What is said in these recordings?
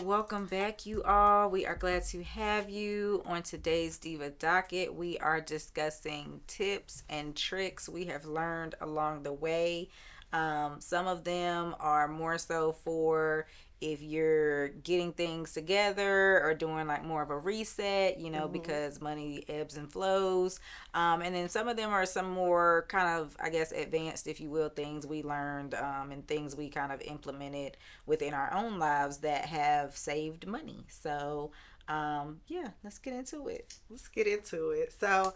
welcome back, you all. We are glad to have you on today's Diva Docket. We are discussing tips and tricks we have learned along the way. Some of them are more so for if you're getting things together or doing like more of a reset, Hmm. because money ebbs and flows. And then some of them are some more kind of, I guess, advanced, if you will, things we learned and things we kind of implemented within our own lives that have saved money. So, yeah, let's get into it. Let's get into it. So,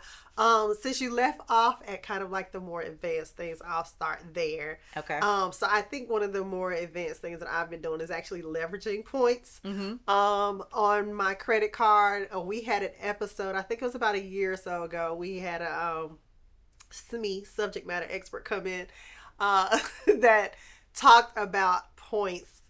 since you left off at kind of like the more advanced things, I'll start there. Okay. So I think one of the more advanced things that I've been doing is actually leveraging points. Mm-hmm. On my credit card, we had an episode. I think it was about a year or so ago. We had a SME subject matter expert come in that talked about points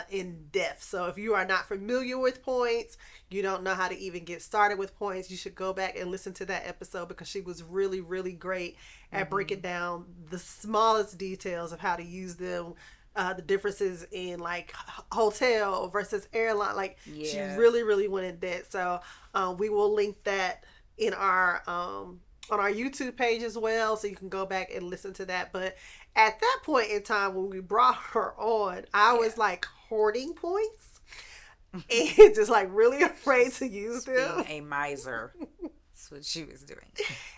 in depth. So if you are not familiar with points, you don't know how to even get started with points, you should go back and listen to that episode because she was really, really great at breaking Mm-hmm. down the smallest details of how to use them. The differences in like hotel versus airline, like she Yeah. really, really went in depth. So we will link that in our on our YouTube page as well, so you can go back and listen to that. But at that point in time when we brought her on, I Yeah. was like hoarding points and just like really afraid to use Just being them. a miser. That's what she was doing.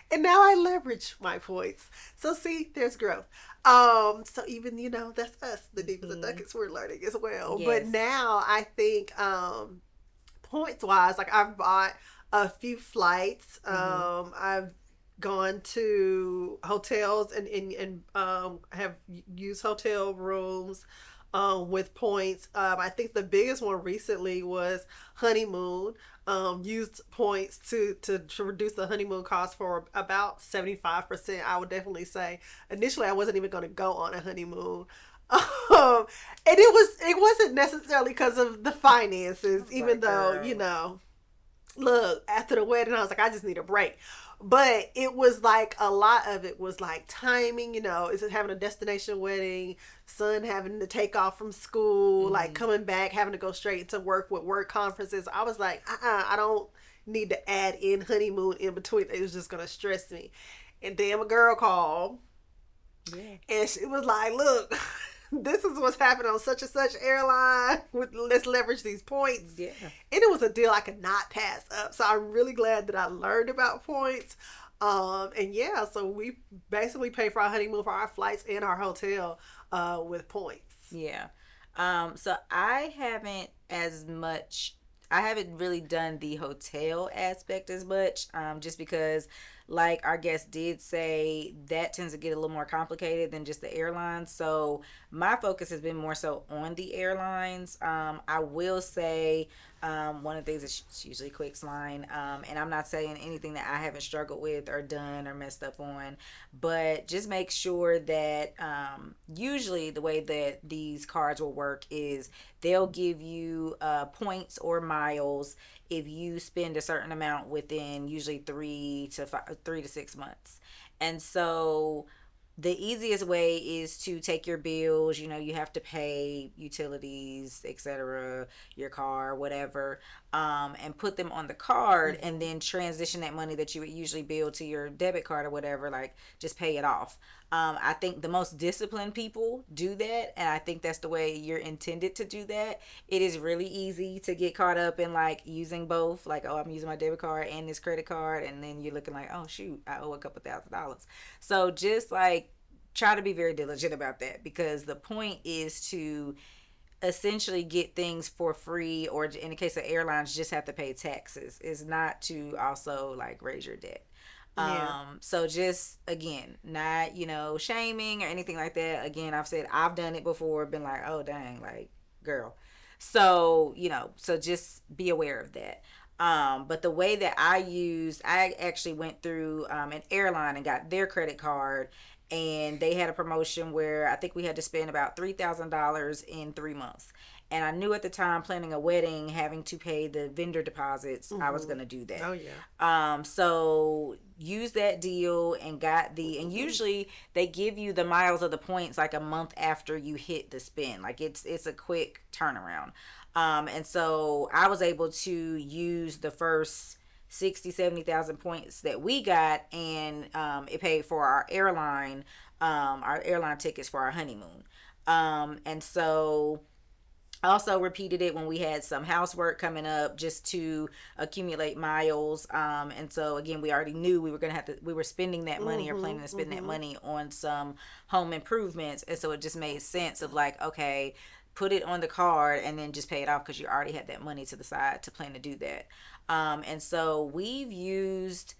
And now I leverage my points. So see, there's growth. So even that's us, the Divas and Mm-hmm. Duckets, we're learning as well. But Yes. now I think points wise, like I've bought a few flights. Mm-hmm. I've gone to hotels and have used hotel rooms with points. I think the biggest one recently was honeymoon. Used points to reduce the honeymoon cost for about 75%. I would definitely say initially I wasn't even going to go on a honeymoon. And it wasn't necessarily because of the I finances, was even like, though girl. look, after the wedding I was like, I just need a break. But it was like a lot of it was like timing, is it having a destination wedding, son having to take off from school, like Mm-hmm. coming back having to go straight into work with work conferences. I was like, I don't need to add in honeymoon in between. It was just gonna stress me. And then a girl called Yeah. and she was like, look, this is what's happening on such and such airline. Let's leverage these points. Yeah. And it was a deal I could not pass up. So I'm really glad that I learned about points. And yeah, so we basically pay for our honeymoon, for our flights, and our hotel with points. Yeah. So I haven't really done the hotel aspect as much, just because, like our guest did say, that tends to get a little more complicated than just the airlines. So my focus has been more so on the airlines. I will say, one of the things is usually Quick's line, and I'm not saying anything that I haven't struggled with or done or messed up on, but just make sure that usually the way that these cards will work is they'll give you points or miles if you spend a certain amount within usually 3 to 6 months. And so the easiest way is to take your bills, you have to pay utilities, etc., your car, whatever, and put them on the card, and Mm-hmm. then transition that money that you would usually bill to your debit card or whatever, like just pay it off. I think the most disciplined people do that, and I think that's the way you're intended to do that. It is really easy to get caught up in like using both, like, oh, I'm using my debit card and this credit card, and then you're looking like, oh shoot, I owe a couple $1,000s. So just like try to be very diligent about that, because the point is to essentially get things for free, or in the case of airlines just have to pay taxes. Is not to also like raise your debt. Yeah. So just again, not shaming or anything like that. Again, I've said I've done it before, been like, oh dang, like girl. So so just be aware of that. But the way that I actually went through an airline and got their credit card, and they had a promotion where I think we had to spend about $3,000 in 3 months. And I knew at the time, planning a wedding, having to pay the vendor deposits, I was Mm-hmm. gonna do that. Oh yeah. So use that deal and got the, and usually they give you the miles of the points like a month after you hit the spin. Like it's a quick turnaround. And so I was able to use the first 60, 70,000 points that we got, and it paid for our airline tickets for our honeymoon. And so I also repeated it when we had some housework coming up just to accumulate miles. And so again, we already knew we were gonna have to, we were spending that money or Mm-hmm. planning to spend that Mm-hmm. money on some home improvements. And so it just made sense of like, okay, put it on the card and then just pay it off because you already had that money to the side to plan to do that. And so we've used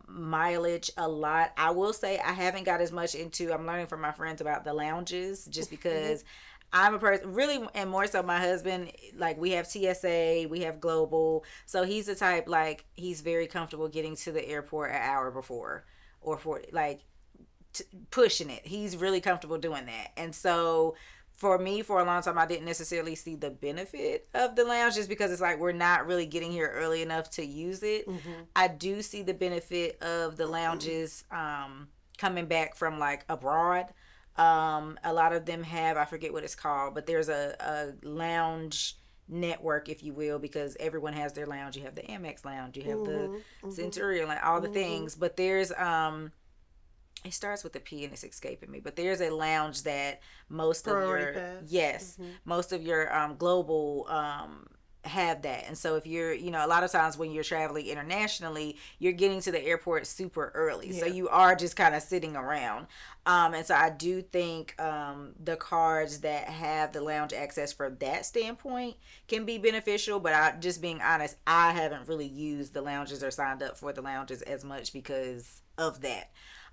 mileage a lot. I will say I haven't got as much into, I'm learning from my friends about the lounges just Mm-hmm. because I'm a person really, and more so my husband, like we have TSA, we have global. So he's the type, like he's very comfortable getting to the airport an hour before or for like pushing it. He's really comfortable doing that. And so for me, for a long time, I didn't necessarily see the benefit of the lounge just because it's like we're not really getting here early enough to use it. Mm-hmm. I do see the benefit of the lounges coming back from like abroad. A lot of them have, I forget what it's called, but there's a lounge network, if you will, because everyone has their lounge. You have the Amex lounge, you have the Mm-hmm. Mm-hmm. Centurion, like all the Mm-hmm. things. But there's it starts with a P and it's escaping me, but there's a lounge that most of Priority your, pass. yes, Mm-hmm. most of your global have that. And so if you're, a lot of times when you're traveling internationally, you're getting to the airport super early, so Yeah. you are just kind of sitting around. And so I do think the cards that have the lounge access for that standpoint can be beneficial, but I just being honest, I haven't really used the lounges or signed up for the lounges as much because of that.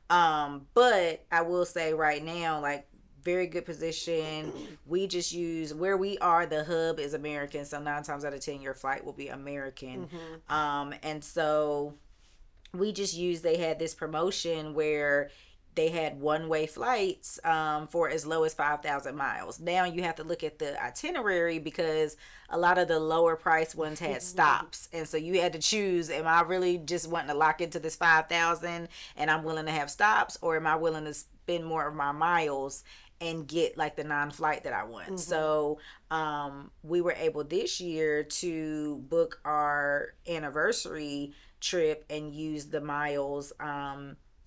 But I will say right now, like very good position. We just use where we are. The hub is American, so 9 times out of 10, your flight will be American. Mm-hmm. And so we just used. They had this promotion where they had one-way flights for as low as 5,000 miles. Now you have to look at the itinerary because a lot of the lower price ones had stops, and so you had to choose: am I really just wanting to lock into this 5,000 and I'm willing to have stops, or am I willing to spend more of my miles and get like the non-flight that I want? Mm-hmm. So we were able this year to book our anniversary trip and use the miles.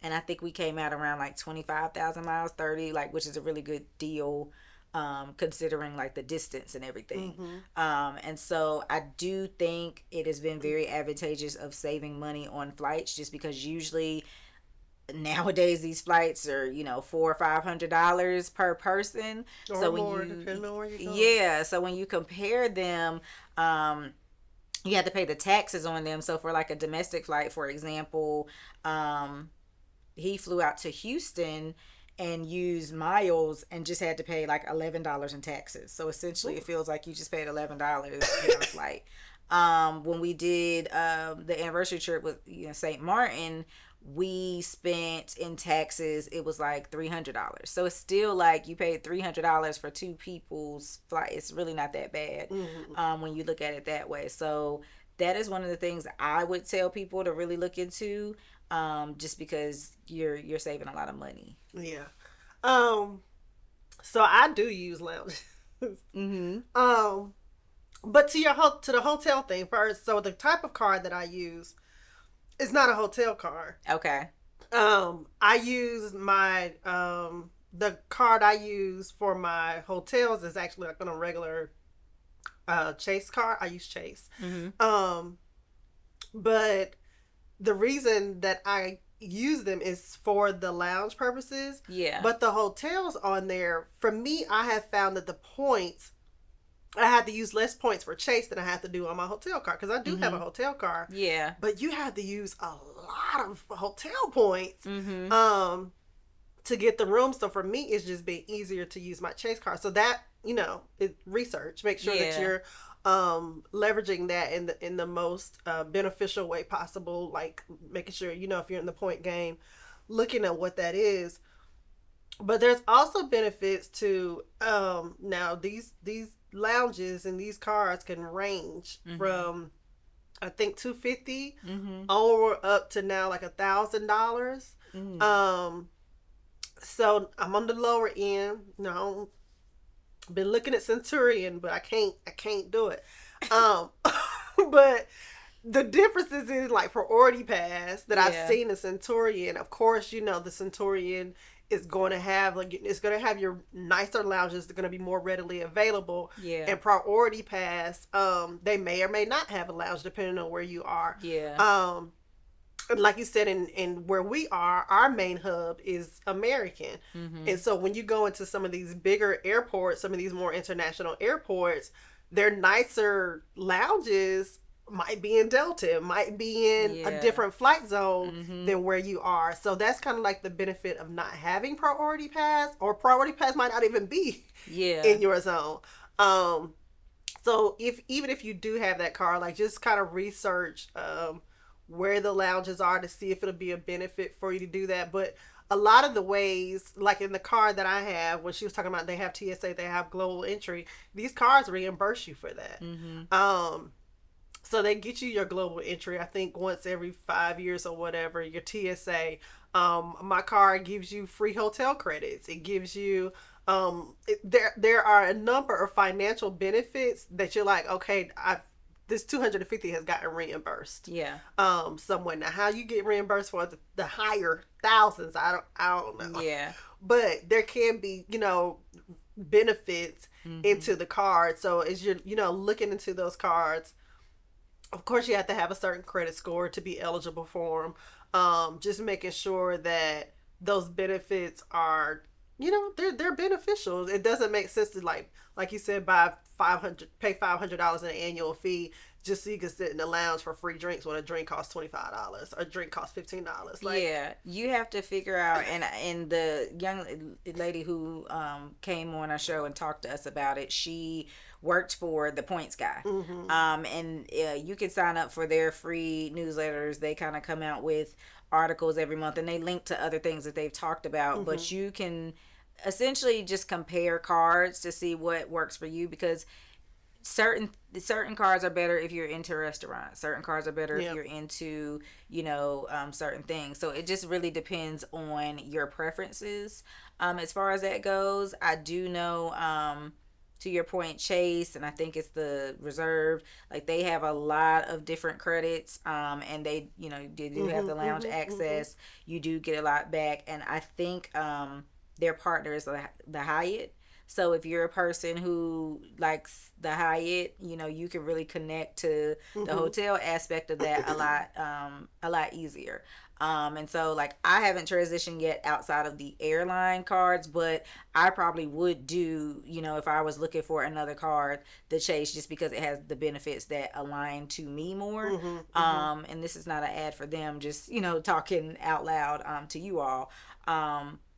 And I think we came out around like 25,000 miles, 30, like, which is a really good deal considering like the distance and everything. Mm-hmm. And so I do think it has been very advantageous of saving money on flights just because usually nowadays these flights are $400 or $500 per person. Or So when more, you, depending on where you're going. yeah, so when you compare them, you have to pay the taxes on them. So for like a domestic flight, for example, um he flew out to Houston and used miles and just had to pay like $11 in taxes. So essentially, Ooh. it feels like you just paid $11 on a flight. When we did the anniversary trip with St. Martin, we spent in taxes, it was like $300. So it's still like you paid $300 for two people's flight. It's really not that bad Mm-hmm. when you look at it that way. So that is one of the things I would tell people to really look into, just because you're saving a lot of money. Yeah. Um. So I do use lounges. Mm-hmm. um. But to the hotel thing first. So the type of card that I use is not a hotel card. Okay. I use my the card I use for my hotels is actually like on a regular Chase card. I use Chase. Mm-hmm. Um, but the reason that I use them is for the lounge purposes. Yeah. But the hotels on there, for me, I have found that the points I had to use less points for Chase than I had to do on my hotel card because I do have a Mm-hmm. hotel card, Yeah. but you have to use a lot of hotel points Mm-hmm. to get the room. So for me, it's just been easier to use my Chase card. So that research, make sure that Yeah. you're leveraging that in the most beneficial way possible. Like making sure if you're in the point game, looking at what that is. But there's also benefits to now these lounges in these cars can range Mm-hmm. from, I think, 250 Mm-hmm. over up to now like $1,000. Mm. Um, so I'm on the lower end. No, been looking at Centurion, but I can't do it. Um, but the differences is like priority pass that I've Yeah. seen in Centurion. Of course, the Centurion is going to have, like, it's going to have your nicer lounges. They're going to be more readily available. Yeah. And priority pass, they may or may not have a lounge depending on where you are. Yeah. Um, like you said, in where we are, our main hub is American. Mm-hmm. And so when you go into some of these bigger airports, some of these more international airports, their nicer lounges might be in Delta, might be in a Yeah. different flight zone Mm-hmm. than where you are. So that's kind of like the benefit of not having priority pass, or priority pass might not even be Yeah. in your zone. Um, so if even if you do have that car, like, just kind of research where the lounges are to see if it'll be a benefit for you to do that. But a lot of the ways, like in the car that I have, when she was talking about they have TSA, they have global entry, these cars reimburse you for that. Mm-hmm. So they get you your global entry, I think, once every 5 years or whatever, your TSA. My car gives you free hotel credits. It gives you, there are a number of financial benefits that you're like, okay, I've this 250 has gotten reimbursed Yeah. somewhere. Now how you get reimbursed for the higher thousands, I don't know. Yeah. But there can be, benefits Mm-hmm. into the card. So as you're, looking into those cards, of course you have to have a certain credit score to be eligible for them. Just making sure that those benefits are, they're beneficial. It doesn't make sense to, like you said, pay $500 in an annual fee just so you can sit in the lounge for free drinks when a drink costs $25 or a drink costs $15. Like, Yeah, you have to figure out, and the young lady who came on our show and talked to us about it, she worked for the Points guy, mm-hmm, and you can sign up for their free newsletters. They kind of come out with articles every month, and they link to other things that they've talked about. mm-hmm, But you can essentially just compare cards to see what works for you, because certain cars are better if you're into restaurants, certain cars are better if yeah, you're into certain things. So it just really depends on your preferences. As far as that goes, I do know, to your point, Chase, and I think it's the Reserve, like they have a lot of different credits, and they do have mm-hmm, the lounge mm-hmm, mm-hmm, access. You do get a lot back, and I think their partner is the Hyatt. So if you're a person who likes the Hyatt, you can really connect to the mm-hmm. hotel aspect of that a lot easier. And so, like, I haven't transitioned yet outside of the airline cards, but I probably would do, if I was looking for another card, the Chase, just because it has the benefits that align to me more. Mm-hmm, mm-hmm. And this is not an ad for them, just, talking out loud to you all.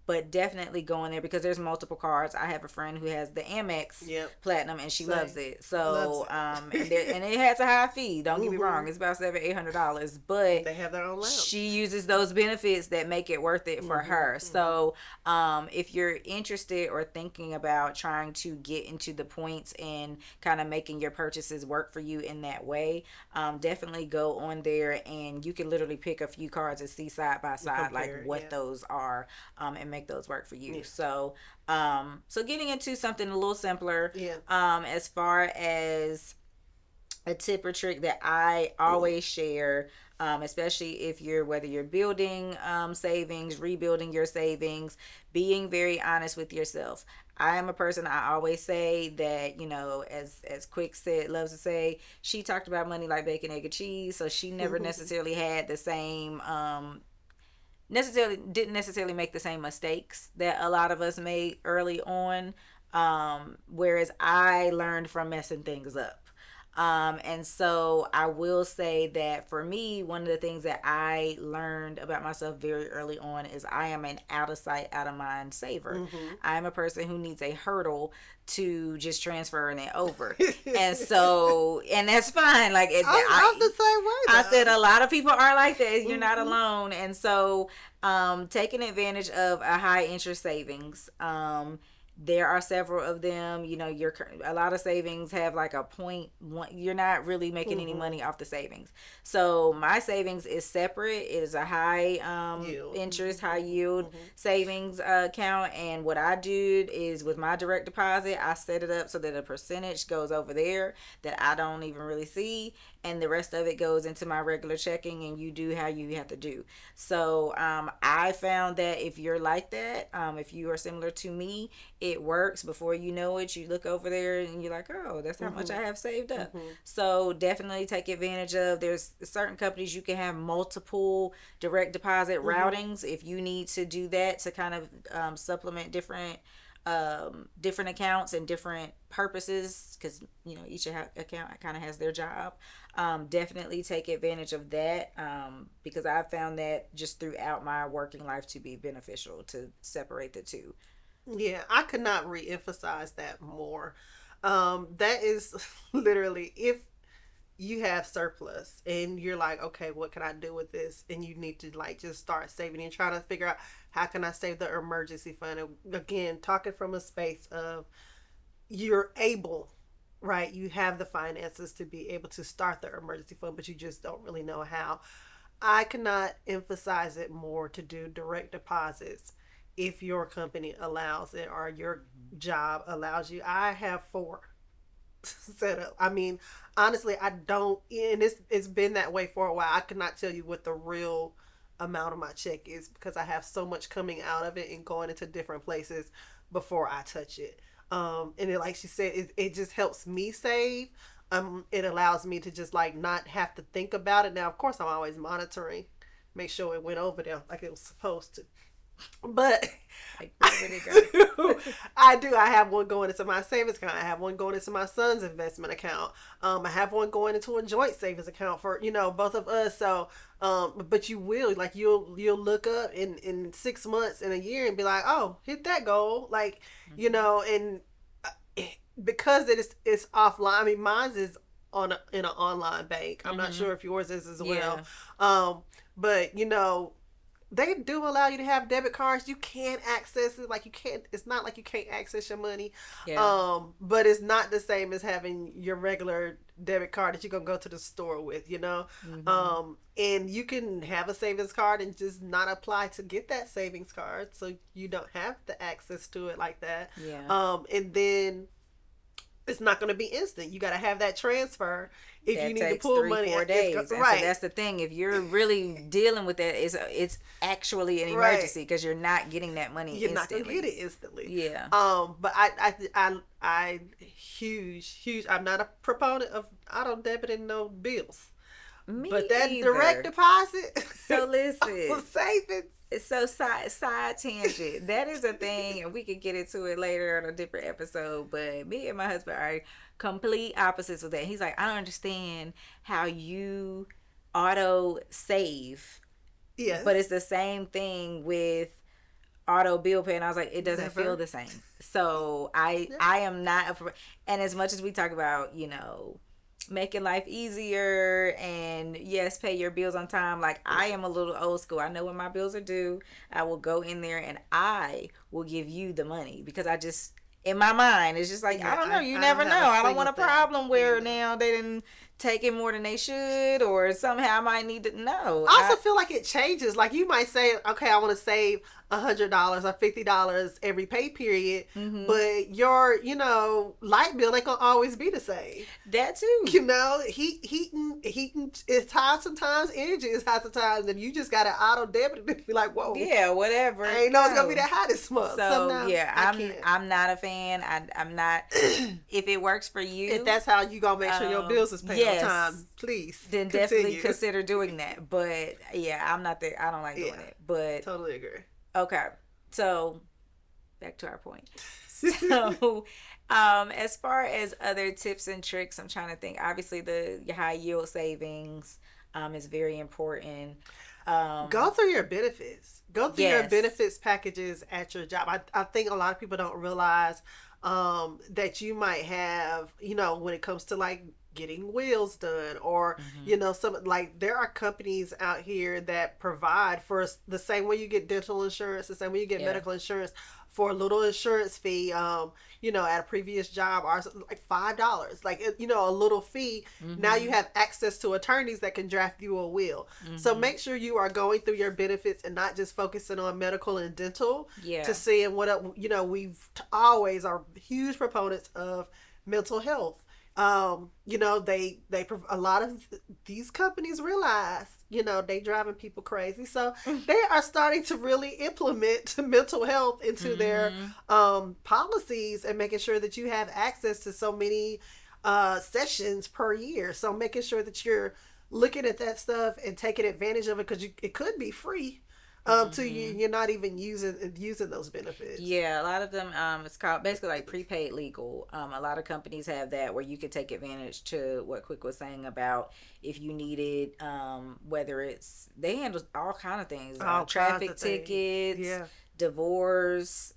But definitely go in there because there's multiple cards. I have a friend who has the Amex Yep. Platinum and she loves Same. it. Loves So it. and it has a high fee. Don't get me Mm-hmm. wrong; it's about $700-800, But but they have their own lounge. she uses those benefits that make it worth it for Mm-hmm. her. Mm-hmm. So if you're interested or thinking about trying to get into the points and kind of making your purchases work for you in that way, definitely go on there and you can literally pick a few cards and see side by side like Compare. what Yeah. those are, and make those work for you. Yeah. So getting into something a little simpler, Yeah. as far as a tip or trick that I always share, especially if you're whether you're building savings, rebuilding your savings, being very honest with yourself. I am a person, I always say that, as Quick said loves to say, she talked about money like bacon, egg, and cheese. So she never necessarily had the same necessarily didn't necessarily make the same mistakes that a lot of us made early on. Whereas I learned from messing things up. And so I will say that for me, one of the things that I learned about myself very early on is I am an out of sight, out of mind saver. Mm-hmm. I'm a person who needs a hurdle to just transferring it over. And I'm so, and that's fine. Like, the same way I said though. a lot of people are like that. You're not Mm-hmm. alone. And so, taking advantage of a high interest savings, There are several of them. You know, a lot of savings have like a point one. You're not really making any Mm-hmm. money off the savings. So my savings is separate. It is a high Yield. interest, high Mm-hmm. yield Mm-hmm. savings account. And what I do is with my direct deposit, I set it up so that a percentage goes over there that I don't even really see, and the rest of it goes into my regular checking. And you do how you have to do. So I found that if you're like that, if you are similar to me, it works. Before you know it, you look over there and you're like, oh, that's how much Mm-hmm. I have saved up. Mm-hmm. So definitely take advantage of. There's certain companies you can have multiple direct deposit Mm-hmm. routings if you need to do that to kind of supplement different accounts and different purposes, because you know each account kind of has their job. Definitely take advantage of that, because I've found that just throughout my working life to be beneficial to separate the two. Yeah, I could not re-emphasize that more. That is literally if you have surplus and you're like, okay, what can I do with this? And you need to like just start saving and trying to figure out how can I save the emergency fund. And again, talking from a space of you're able, right? You have the finances to be able to start the emergency fund, but you just don't really know how. I cannot emphasize it more to do direct deposits if your company allows it or your job allows you. I have four set up. I mean, honestly, I don't, and it's been that way for a while. I cannot tell you what the real amount of my check is because I have so much coming out of it and going into different places before I touch it. And it, like she said, it just helps me save. It allows me to just like not have to think about it. Now, of course, I'm always monitoring, make sure it went over there like it was supposed to. But Like, where I would it go? do. I do. I have one going into my savings account. I have one going into my son's investment account. I have one going into a joint savings account for both of us. So, but you will like you'll look up in 6 months in a year and be like, oh, hit that goal, like and uh, because it's offline. I mean, mine's is in an online bank. I'm not Mm-hmm. sure if yours is as well. Yeah. But they do allow you to have debit cards. You can access it. Like you can't. It's not like you can't access your money. Yeah. But it's not the same as having your regular debit card that you're gonna go to the store with. Mm-hmm. And you can have a savings card and just not apply to get that savings card, so you don't have the access to it like that. Yeah. And then it's not going to be instant. You got to have that transfer if you That need to takes pull three, money. 4 days, and so Right, that's the thing. If you're really dealing with that, it's actually an right. emergency because you're not getting that money You're not gonna get instantly. it instantly. Yeah. But I huge. I'm not a proponent of auto debiting no bills, but Me that direct either. deposit So for listen, savings. so side tangent. That is a thing, and we could get into it later on a different episode. But me and my husband are complete opposites with that. He's like, I don't understand how you auto save, but Yes, it's the same thing with auto bill pay. And I was like, it doesn't feel never. the same. So I Yeah. I am not and as much as we talk about, making life easier and yes, pay your bills on time, like I am a little old school. I know when my bills are due, I will go in there and I will give you the money, because I just, in my mind, it's just like, I Yeah, don't know, you I don't never know. have a I don't single want a thing. problem Yeah, where no. now they didn't take it more than they should, or somehow I might need to know. I also feel like it changes. Like you might say, okay, I want to save $100 or $50 every pay period, Hmm. but your light bill ain't gonna always be the same. That too. Heating is high sometimes. Energy is high sometimes, and you just got an auto debit and be like, whoa, Yeah, whatever. I ain't know it's gonna be No. that high this month. So So now yeah, I I'm can't. I'm not a fan. I'm not. If it works for If you, that's how you gonna make sure your bills is paid on yes, time, please then definitely continue. consider doing that. But yeah, I'm not there. I don't like doing Yeah, it. But totally agree. okay, so back to our point. So, as far as other tips and tricks, I'm trying to think. Obviously, the high yield savings is very important. Go Um, through your benefits. Go through your yes. benefits packages at your job. I think a lot of people don't realize that you might have, when it comes to like getting wheels done, or Mm-hmm. some, like, there are companies out here that provide for the same way you get dental insurance, the same way you get Yeah. medical insurance, for a little insurance fee. At a previous job, ours like $5, like, a little fee. Now you Mm-hmm. have access to attorneys that can draft you a will. So Mm-hmm. make sure you are going through your benefits and not just focusing on medical and dental, to Yeah. seeing we've always are huge proponents of mental health. A lot of these companies realize, they driving people crazy, so they are starting to really implement mental health into their Mm-hmm. policies, and making sure that you have access to so many sessions per year. So making sure that you're looking at that stuff and taking advantage of it, because it could be free to you. Mm-hmm. You're not even using those benefits. Yeah, a lot of them, it's called basically like prepaid legal. A lot of companies have that where you could take advantage to what Quick was saying about if you needed, whether it's, they handle all kind of things, All kinds traffic of things. tickets, Yeah. divorce,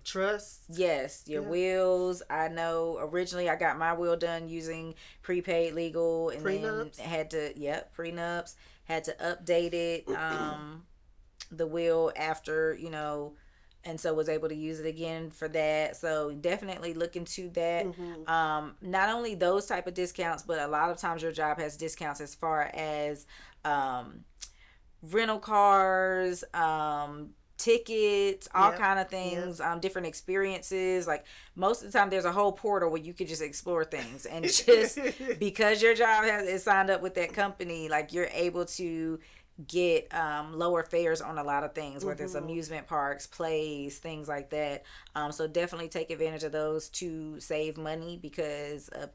Trust. yes, your Yeah. wills. I know originally I got my will done using prepaid legal, and then Prenups. had to, yep, prenups, had to update it, the will after, and so was able to use it again for that. So definitely look into that. Mm-hmm. Not only those type of discounts, but a lot of times your job has discounts as far as um, rental cars, tickets, all Yep. kind of Yep. things, different experiences. Like most of the time there's a whole portal where you could just explore things, and just because your job is signed up with that company, like you're able to get lower fares on a lot of things, whether it's Mm-hmm. amusement parks, plays, things like that. So definitely take advantage of those to save money, because a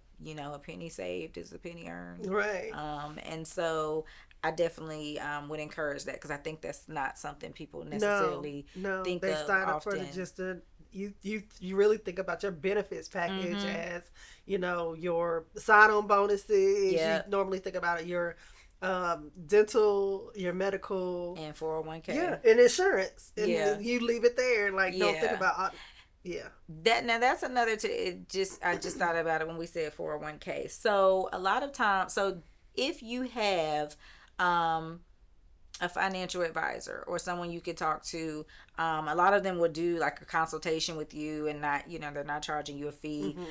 penny saved is a penny earned. Right. And so I definitely would encourage that, because I think that's not something people No, necessarily no, think they of sign up for the often. just the you really think about your benefits package Mm-hmm. as, your sign-on bonuses. You Yep. normally think about it, your dental, your medical, And yeah, 401k. and insurance, and Yeah. you leave it there, and like, don't think Yeah. about yeah. That, now that's another to it, just I just thought about it when we said 401k. So a lot of times, so if you have um a financial advisor or someone you could talk to, a lot of them will do like a consultation with you, and not, they're not charging you a fee. Mm-hmm.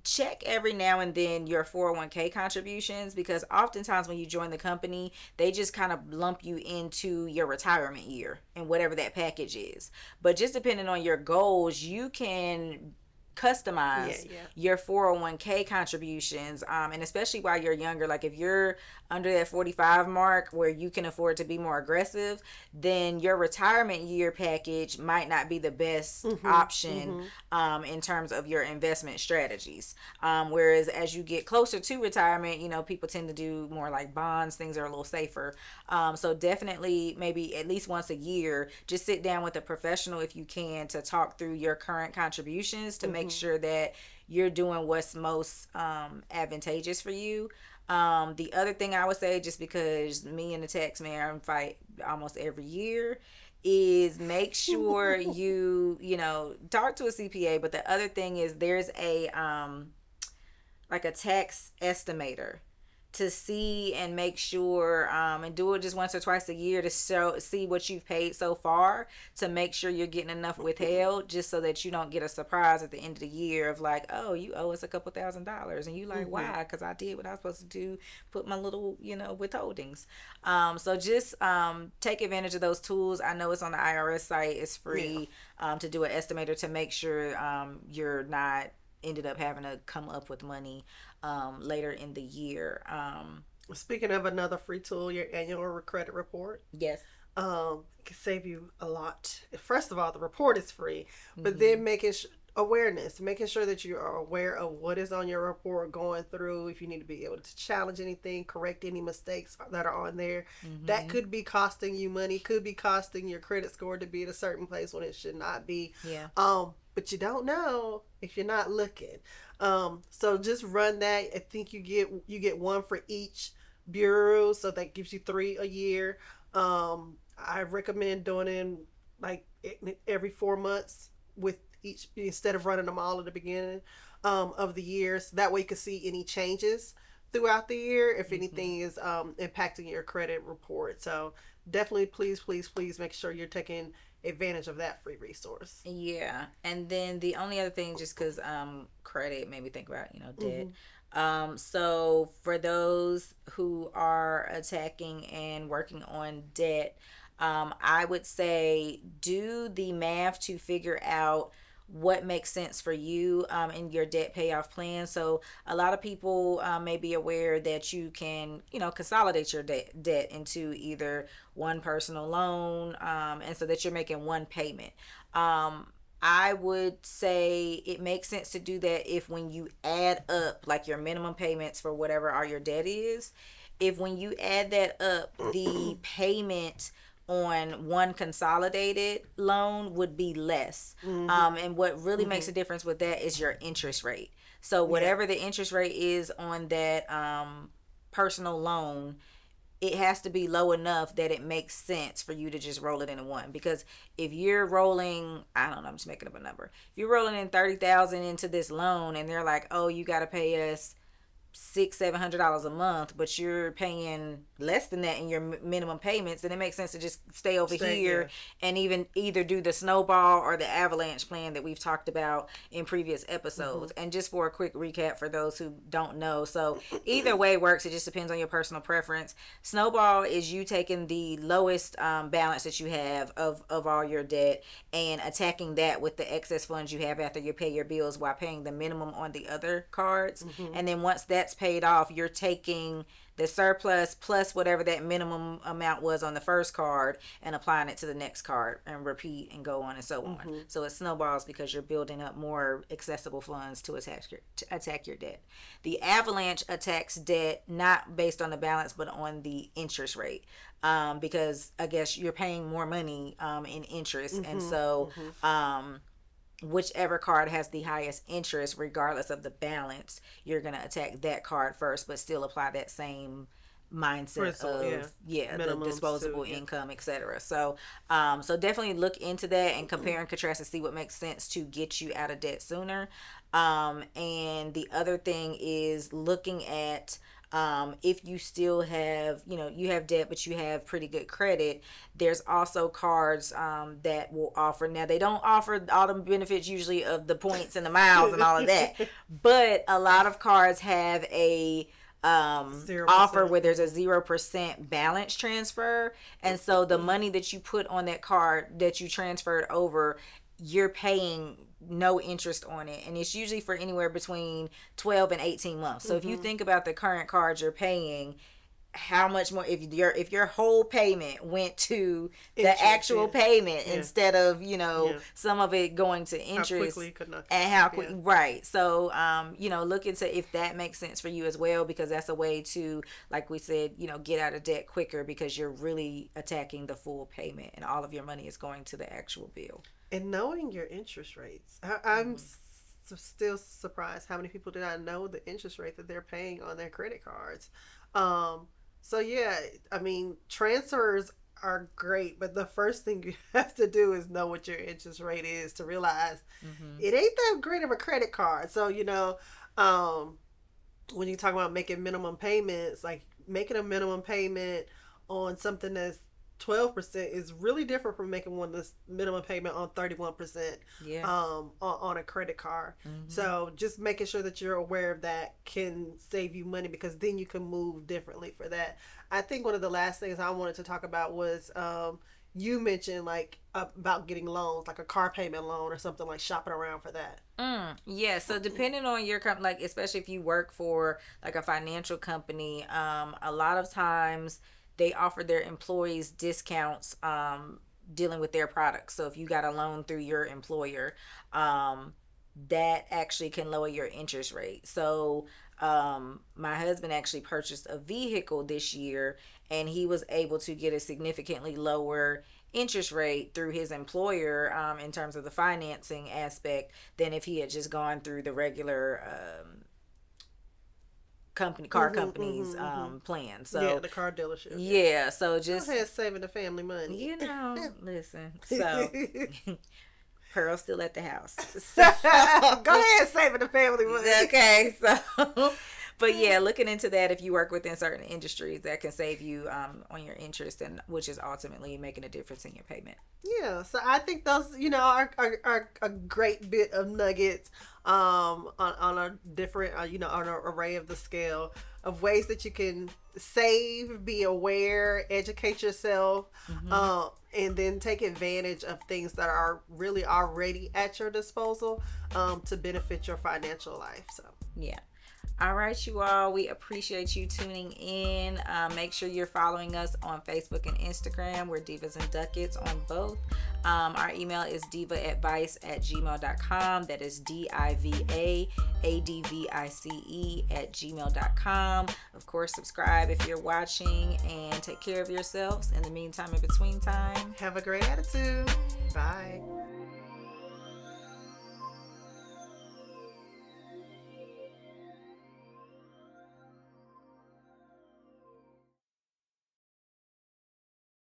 Check every now and then your 401k contributions, because oftentimes when you join the company, they just kind of lump you into your retirement year and whatever that package is. But just depending on your goals, you can Yeah, customize yeah. your 401k contributions, and especially while you're younger, like if you're under that 45 mark where you can afford to be more aggressive, then your retirement year package might not be the best Mm-hmm. option, Mm-hmm. in terms of your investment strategies. Whereas as you get closer to retirement, people tend to do more like bonds, things are a little safer. So definitely, maybe at least once a year, just sit down with a professional if you can, to talk through your current contributions, to make Mm-hmm. sure that you're doing what's most advantageous for you. The other thing I would say, just because me and the tax man fight almost every year, is make sure you talk to a CPA. But the other thing is, there's a like a tax estimator, to see and make sure, and do it just once or twice a year to see what you've paid so far, to make sure you're getting enough withheld, just so that you don't get a surprise at the end of the year of like, oh, you owe us a couple $1,000s, and you like, Mm-hmm. why? Because I did what I was supposed to do, put my little withholdings. So just take advantage of those tools. I know it's on the IRS site, it's Yeah. free, to do an estimator, to make sure you're not ended up having to come up with money later in the year. Speaking of another free tool, your annual credit report. Yes. Can save you a lot. First of all, the report is free, but Mm-hmm. then awareness, making sure that you are aware of what is on your report, going through if you need to be able to challenge anything, correct any mistakes that are on there. That Mm-hmm. could be costing you money, could be costing your credit score to be at a certain place when it should not be. Yeah. But you don't know if you're not looking. So just run that. I think you get one for each bureau, so that gives you three a year. I recommend doing it like every 4 months with each, instead of running them all at the beginning. of the year. So that way you can see any changes throughout the year if Hmm. anything is impacting your credit report. So definitely, please, please, please make sure you're taking advantage of that free resource. Yeah, and then the only other thing, just because credit made me think about debt. Hmm. So for those who are attacking and working on debt, I would say do the math to figure out what makes sense for you in your debt payoff plan. So a lot of people may be aware that you can, consolidate your debt into either one personal loan, and so that you're making one payment. Um, I would say it makes sense to do that if when you add up like your minimum payments for whatever all your debt is, if when you add that up, the payment on one consolidated loan would be less. Hmm. And what really makes Hmm. a difference with that is your interest rate. So Yeah. whatever the interest rate is on that personal loan, it has to be low enough that it makes sense for you to just roll it into one. Because if you're rolling, I don't know, I'm just making up a number. If you're rolling in 30,000 into this loan and they're like, oh, you got to pay us $600-700 a month, but you're paying less than that in your minimum payments, then it makes sense to just stay over Stay. here Yeah. and even either do the snowball or the avalanche plan that we've talked about in previous Hmm. episodes. And just for a quick recap for those who don't know, so either way works. It just depends on your personal preference. Snowball is you taking the lowest balance that you have of all your debt and attacking that with the excess funds you have after you pay your bills while paying the minimum on the other cards. Hmm. And then once that's paid off, you're taking the surplus plus whatever that minimum amount was on the first card and applying it to the next card and repeat and go on and so on. Hmm. So it snowballs because you're building up more accessible funds to attack your debt. The avalanche attacks debt not based on the balance but on the interest rate, because I guess you're paying more money in interest, and Hmm. so Hmm. um, whichever card has the highest interest, regardless of the balance, you're going to attack that card first, but still apply that same mindset Principal. Yeah. of, yeah, the Minimums too. disposable Yeah. income, etc. So so definitely look into that and compare and contrast to see what makes sense to get you out of debt sooner. And the other thing is looking at, if you still have, you have debt, but you have pretty good credit, there's also cards that will offer. Now, they don't offer all the benefits usually of the points and the miles and all of that, but a lot of cards have a Zero offer percent. where there's a Mm-hmm. 0% balance transfer. And so the money that you put on that card that you transferred over, you're paying no interest on it, and it's usually for anywhere between 12 and 18 months. So if you Mm-hmm. think about the current cards you're paying, how much more, if your whole payment went to the Interest. actual Yeah. payment Yeah. instead of Yeah. some of it going to How quickly interest, you could knock it and off. how quick, Yeah. right? So look into if that makes sense for you as well, because that's a way to, like we said, get out of debt quicker because you're really attacking the full payment and all of your money is going to the actual bill. And knowing your interest rates, I'm Hmm. still surprised how many people do not know the interest rate that they're paying on their credit cards. Um, so yeah, I mean, transfers are great, but the first thing you have to do is know what your interest rate is to realize Hmm. it ain't that great of a credit card. So um, when you talk about making minimum payments, like making a minimum payment on something that's 12% is really different from making one that's minimum payment on 31% Yeah. on a credit card. Hmm. So just making sure that you're aware of that can save you money because then you can move differently for that. I think one of the last things I wanted to talk about was you mentioned like about getting loans, like a car payment loan or something, like shopping around for that. Yeah, so depending on your company, like especially if you work for like a financial company, a lot of times they offer their employees discounts dealing with their products. So if you got a loan through your employer, um, that actually can lower your interest rate. So my husband actually purchased a vehicle this year, and he was able to get a significantly lower interest rate through his employer, in terms of the financing aspect, than if he had just gone through the regular car Mm-hmm, companies mm-hmm, mm-hmm. plan. Yeah, So the car dealership. Yeah. yeah, so Go just ahead, saving the family money. listen. So Pearl's still at the house. Go So, ahead, saving the family money. okay, so but yeah, looking into that if you work within certain industries that can save you on your interest and which is ultimately making a difference in your payment. Yeah, so I think those, are a great bit of nuggets on a different, on an array of the scale of ways that you can save, be aware, educate yourself, Mm-hmm. and then take advantage of things that are really already at your disposal to benefit your financial life. So, Yeah. All right, you all. We appreciate you tuning in. Make sure you're following us on Facebook and Instagram. We're Divas and Ducats on both. Our email is divaadvice@gmail.com. That is divaadvice@gmail.com. Of course, subscribe if you're watching and take care of yourselves. In the meantime, in between time, have a great attitude. Bye.